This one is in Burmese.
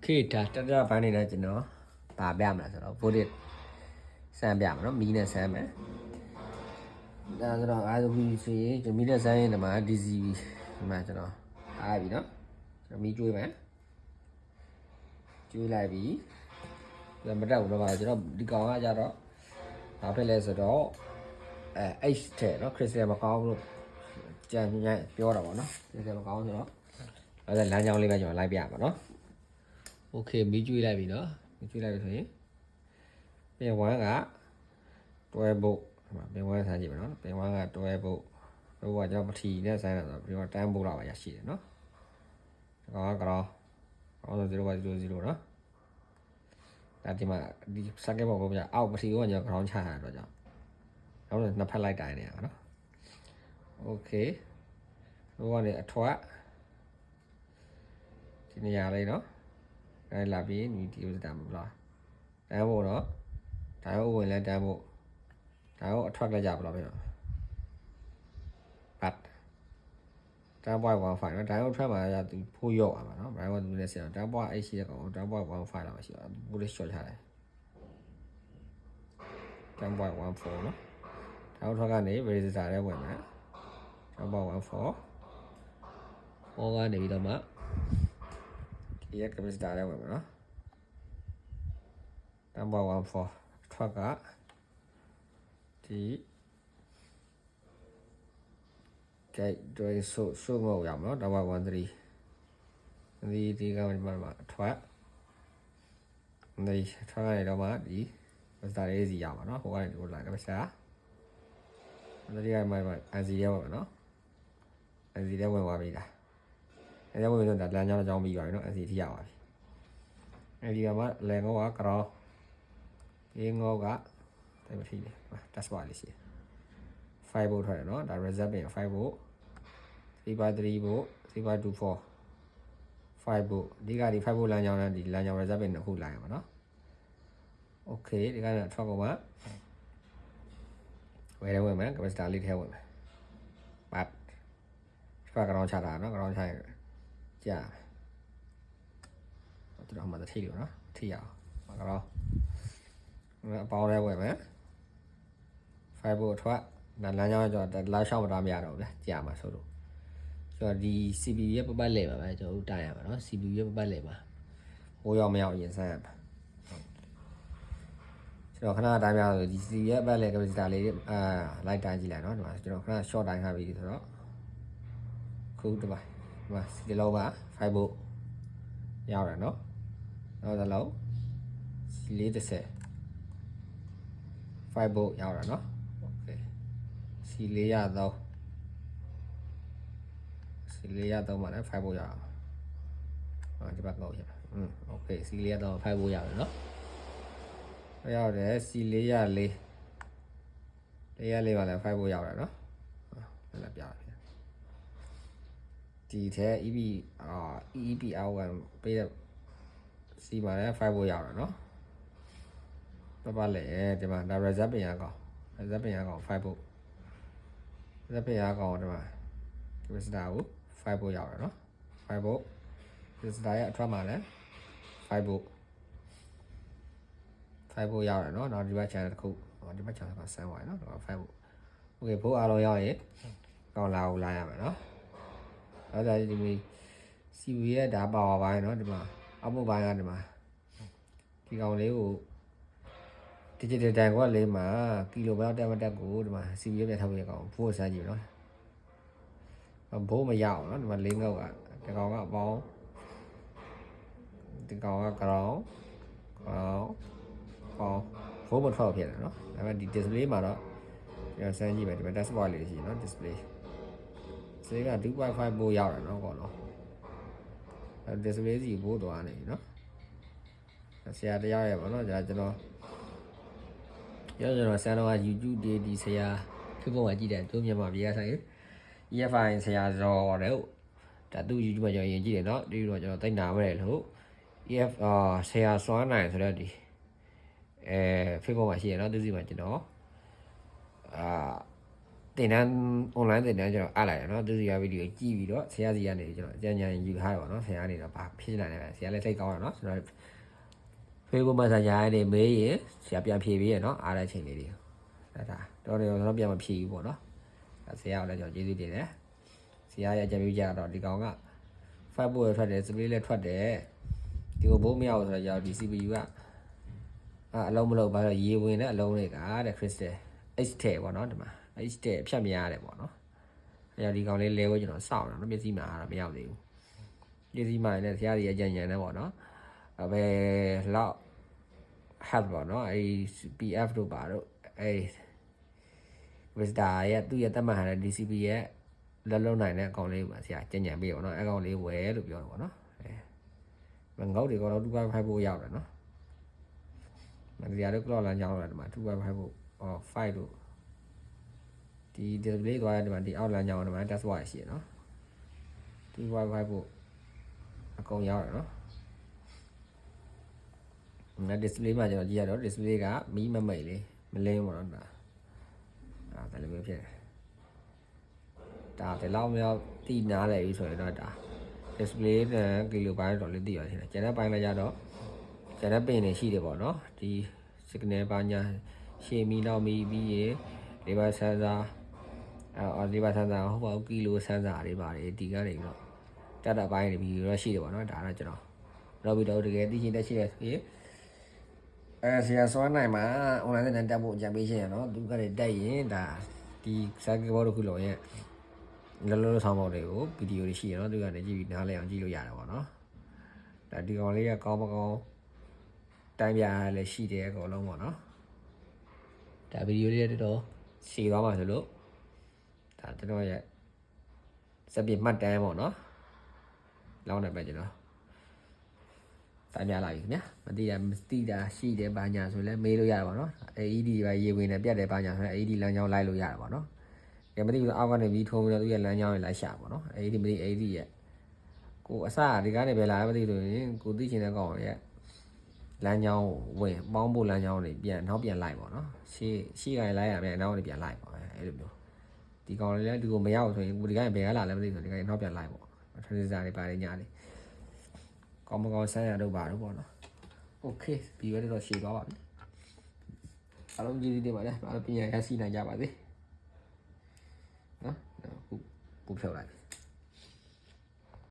OK ဒါတတပိုင်းနေလဲကျွန်တော်ဗာပြမှာဆိုတော့ bullet စမ်းပြမှာเนาะမီးနဲ့စမ်းမယ်ဒါဆိုတော့အားလုံးပြီးဆိုရင်ကျွန်တော်မီးနဲ့စမ်းရင်ဒီမှာ DC ဒီမှာကျွန်တော်အားပြီเนาะကျွန်တော်မီးကျွေးမယ်ကျွေးလိုက်ပြီဒါမတက်ဘူးတော့ကျွန်တော်ဒီကောင်ကကြတော့ဘာဖြစ်လဲဆိုတော့H တဲ့เนาะ crystal မကောင်းလို့ကြံညံ့ပြောတာပေါ့เนาะ crystal မကောင်းဆိုတော့အဲ့ဒါလမ်းကြောင်းလေးပဲကျွန်တော်လိုက်ပြပါเนาะโอเคမီးကျွေးလိုက်ပြီเนาะမီးကျွေးလိုက်ပြီဆိုရင်ပြင်ဝမ်းကတွဲဖို့ပြင်ဝမ်းဆန်းကြည့်ပါเนาะပြင်ဝမ်းကတွဲဖို့တို့ကကျွန်တော်ပထီနဲ့ဆန်းတာဆိုတော့ပြင်ဝမ်းတန်းဖို့တော့ရရှိတယ်เนาะဒါကတော့ဆို0.00เนาะဒါဒီမှာဒီ circuit board ကိုပြအောက်ပထီကိုကျွန်တော် ground ချထားတော့ကြောင့်နောက်တော့နှစ်ဖက်လိုက်တိုင်နေရပါเนาะโอเคတို့ကနေအထွတ်ဒီနေရာလေးเนาะအဲ့လာပြီးဒီဥစ္စာမလားတန်းဖို့တော့ဒါရောဝင်လဲတန်းဖို့ဒါရောအထွက်လိုက်ကြပါလားဗျာပတ်တန်းပွား1.5เนาะဒါရောထွက်မှာရသူဖိုးရော့ပါမှာเนาะဘာလို့သူလဲဆရာတန်းပွား8ရှိတဲ့ကောင်တန်းပွား1.5လောက်ရှိတော့ဘူးလေး short ချတယ်တန်းပွား1.4เนาะဒါရောထွက်ကနေ resistor ထဲဝင်မယ်တန်းပွား1.4ဟောကနေပြီးတော့မှဒီက capacitor ထဲဝင်မယ်เนาะတန်းပွား1.4ထွက်ကဒီကဲတွေဆိုငေါရမှာเนาะတန်းပွား1.3ဒီကမှထွက်ဒီထွက်ကနေတော့မှဒီ capacitor လေးစီရမှာเนาะဟိုကနေဒီလိုလာ capacitor ဒီကမှ NC ထဲဝင်မယ်เนาะ NC ထဲဝင်သွားပြီလားအဲ့ဒါဝင်တော့ဒါလမ်းကြောင်းအကြောင်းပြီးပါပြီเนาะ NC ထိရပါပြီအဲ့ဒီကမှလယ်ငေါက ground ဒီငေါကတိတ်မထိနေတက်စပါလေးရှိ5 volt ထွက်တယ်เนาะဒါ reserve ပင်5 volt 3/3 volt 3/24 5 volt ဒီကဒီ5 volt လမ်းကြောင်းနဲ့ဒီလမ်းကြောင်း reserve ပင်နှစ်ခုလိုက်ရမှာเนาะ okay ဒီကနေထွက်ကုန်မှာဝယ်တယ်ဝင်မယ် capacitor လေးထဲဝင်မယ်ပတ်ထွက် ground ချတာเนาะ ground ချရင်ကြာကျွန်တော်မှတထိလို့เนาะထိရအောင်ကတော့အပေါင်းထဲဝင်မယ်5 volt ထွက်လမ်းကြောင်းကျွန်တော်လာရှောက်မတားမရတော့ဘူးဗျာကြာမှာဆိုလို့ကျွန်တော်ဒီ CPU ရဲ့ပတ်လဲပါပဲကျွန်တော်တို့တိုင်ရမှာเนาะ CPU ရဲ့ပတ်လဲပါဟိုရောက်မရောက်ရင်စမ်းရမှာကျွန်တော်ခဏတိုင်းပြဆိုဒီ CPU ရဲ့ပတ်လဲ capacitor လေးလိုက်တိုင်းကြည့်လိုက်เนาะဒီမှာကျွန်တော်ခဏ short တိုင်းထားပြီးဆိုတော့ခုဒီမှာဒီလောက်ပါ5 volt ရောက်တယ်เนาะနောက်တစ်လုံး430 5 volt ရောက်တာเนาะโอเค C4 ရတော့ C4 ရတော့မှလည်း5 volt ရအောင်ဒီဘက်ကောက်ရโอเค C4 ရတော့5 volt ရတယ်เนาะရောက်တယ် C4 ရ4လေးပါလဲ5 volt ရောက်တာเนาะအဲ့ဒါပြတယ်ဒီထဲ EPR1 ပေးတဲ့ C မှာလည်း5 volt ရောက်တာเนาะပတ်လဲဒီမှာဒါ reserve ပင်ရကောင် reserve ပင်ရကောင်5 volt reserve ပင်ရကောင်ဒီမှာ capacitor ကို5 volt ရောက်တယ်เนาะ5 volt capacitor ရဲ့အထွက်မှာလည်း5 volt 5 volt ရောက်တယ်เนาะနောက်ဒီဘက် channel တစ်ခုဒီဘက် channel ကဆန်းသွားတယ်เนาะ5 volt okay ဘိုးအားလုံးရောက်ရင်ကောင်လာကိုလာရမယ်เนาะအဲ့ဒါဒီ CPU ရဲ့ဒါပါဝါပိုင်းเนาะဒီမှာအောက်ဘက်ပိုင်းကဒီမှာဒီကောင်လေးကိုdigital တိုင်ကွက်လေးမှာကီလိုဘယ်လောက်တက်မတက်ကိုဒီမှာ CPU ပြထားပေးရကောင်ဘိုးစမ်းကြည့်နော်ဘိုးမရအောင်နော်ဒီမှာ၄ငုတ်ကဒီကောင်ကအပေါင်းဒီကောင်က ground ဘိုးမထွက်ဖြစ်တယ်နော်ဒါပေမဲ့ဒီ display မှာတော့ကျွန်တော်စမ်းကြည့်မယ်ဒီမှာ dashboard လေးရှိနော် display က 2.5 volt ရောက်တယ်နော်ကောနော်အဲ display စီဘိုးသွားနေပြီနော်ဆရာတရားရပါတော့ကျွန်တော်ဆန်းတော့ YouTube ဒီဆရာ Facebook မှာကြည့်တယ်သူမြန်မာပြည်ကဆိုင် EFI ဆရာဇော်တဲ့ဒါသူ YouTube မှာကျွန်တော်ရင်ကြည့်တယ်เนาะဒီတော့ကျွန်တော်သိနာမယ်လို့ EF ဆရာစွမ်းနိုင်ဆိုတော့ဒီFacebook မှာရှိရเนาะသူစီမှာကျွန်တော် တင်တန်း online တင်တန်းကျွန်တော်အားလိုက်တယ်နော်သူစီကဗီဒီယိုကြည့်ပြီးတော့ဆရာစီကနေကျွန်တော်အကြံဉာဏ်ယူထားတယ်ပေါ့နော်ဆရာကနေတော့ဘာဖြစ်နိုင်လဲဆရာလည်းစိတ်ကောင်းရနော်ကျွန်တော် Facebook Messenger နဲ့မေးရင်ဆရာပြန်ဖြေပေးရနော်အားတဲ့ချိန်လေးတွေဒါတော်တော်ကျွန်တော်ပြန်မဖြေဘူးပေါ့နော်ဆရာကလည်းကျွန်တော်ကျေးဇူးတင်တယ်ဆရာရဲ့အကြံပြုချက်ကတော့ဒီကောင်က Facebook ထွက်တယ် display လည်းထွက်တယ်ဒီကိုဘိုးမရဘူးဆိုတော့ရောက်ဒီ CPU ကအလုံးမလုံးပါတော့ရေဝင်တဲ့အလုံးတွေကတဲ့ crystal H ထဲပေါ့နော်ဒီမှာ H ထဲဖြတ်မရတယ်ပေါ့နော်အဲဒီကောင်လေးလဲကိုကျွန်တော်စောင့်တယ်နော်မျက်စိမှာတော့မရောက်သေးဘူးမျက်စိမှာလည်းဆရာကြီးအကြံဉာဏ်နဲ့ပေါ့နော်ဘယ်လောက် have ပေါ့နော်အဲ PF တို့ပါတော့အဲ Vista ရဲ့သူ့ရဲ့တတ်မှတ်ထားတဲ့ DCP ရဲ့လက်လုံးနိုင်တဲ့အကောင်လေးပါဆရာကြံ့ကြံ့ပေးပေါ့နော်အကောင်လေးဝယ်လို့ပြောတယ်ပေါ့နော်အဲငေါ့တွေကတော့2.5ဖို့ရောက်တယ်နော်မတရားတော့ clock လမ်းကြောင်းလာဒီမှာ2.5ဖို့5တို့ဒီ display သွားတဲ့ဒီမှာဒီအောက်လမ်းကြောင်းဒီမှာ test watch ရှိရနော်2.5ဖို့အကုန်ရောက်တယ်နော်display မှာကျွန်တော်ကြည့်ရတော့ display ကမီးမမိတ်လေးမလင်းပါတော့ဒါအဲ့လိုမျိုးဖြစ်တယ်ဒါဒီလောက်မျိုးတိနားလဲပြီဆိုရင်တော့ဒါ display နဲ့ kilobyte တော့လည်းသိရရှိတယ်ကျန်တဲ့ပိုင်းလည်းရတော့ကျန်တဲ့ပင်တွေရှိတယ်ပေါ့နော်ဒီ signal ပါညာရှေ့မီနောက်မီပြီးရေ labor sensor labor sensor ဟုတ်ပါဘူး kilo sensor တွေပါတယ်ဒီကနေတော့တက်တဲ့ပိုင်းတွေပြီးတော့ရှိတယ်ပေါ့နော်ဒါတော့ကျွန်တော်နောက်ပြီးတော့တကယ်သိချင်းတက်ရှိတယ်ဆိုရင်ဆရာစွမ်းနိုင်မှာ online နဲ့တက်ဖို့အကြံပေးရှင်းရနော်သူကလည်းတက်ရင်ဒါဒီ circuit board ခုလုံးရဲ့လောဆောင်ပေါက်တွေကိုဗီဒီယိုတွေရှိရနော်သူကနေကြည့်ပြီးနားလည်အောင်ကြည့်လို့ရတယ်ပေါ့နော်ဒါဒီကောင်လေးကကောင်းမကောင်းတိုင်းပြလည်းရှိတယ်အကုန်လုံးပေါ့နော်ဒါဗီဒီယိုလေးတော်ရှည်သွားမှာဆိုလို့ဒါကျွန်တော်ရဲ့စက်ပြမှတ်တမ်းပေါ့နော်လောင်းနေပဲကျွန်တော်တိုင်းပြလာပြီခင်ဗျာမသိတာရှိတယ်ဘာညာဆိုလဲမေးလို့ရတယ်ပေါ့နော် AED ပဲရေဝင်နေပြတ်တယ်ဘာညာဆိုလဲ AED လမ်းကြောင်းလိုက်လို့ရတယ်ပေါ့နော်ကဲမသိဘူးအောက်ကနေပြီးထိုးပြီးတော့သူ့ရဲ့လမ်းကြောင်းကိုလိုက်ရှာပေါ့နော် AED မသိ AED ရဲ့ကိုအစဒီကားနေပဲလာမသိလို့ရင်ကိုသိချင်တဲ့ကောင်ရဲ့လမ်းကြောင်းဝင်ပေါင်းဖို့လမ်းကြောင်းတွေပြန်နောက်ပြန်လိုက်ပေါ့နော်ရှေ့ကနေလိုက်ရမယ်နောက်ကနေပြန်လိုက်ပေါ့အဲ့လိုမျိုးဒီကောင်လေးလည်းဒီကိုမရောက်ဆိုရင်ကိုဒီကနေဘယ်ကလာလဲမသိဘူးဒီကနေနောက်ပြန်လိုက်ပေါ့ထရစ်စာတွေပါတယ်ညာလေးကောင်းမကောင်းဆန်းရတော့ပါတော့ပေါ့နော်โอเคပြီးရတော့ရှည်သွားပါပြီအားလုံးကျေးဇူးတင်ပါတယ်အားလုံးပြန်ရရှိနိုင်ကြပါစေနော်ပူဖြောက်လိုက်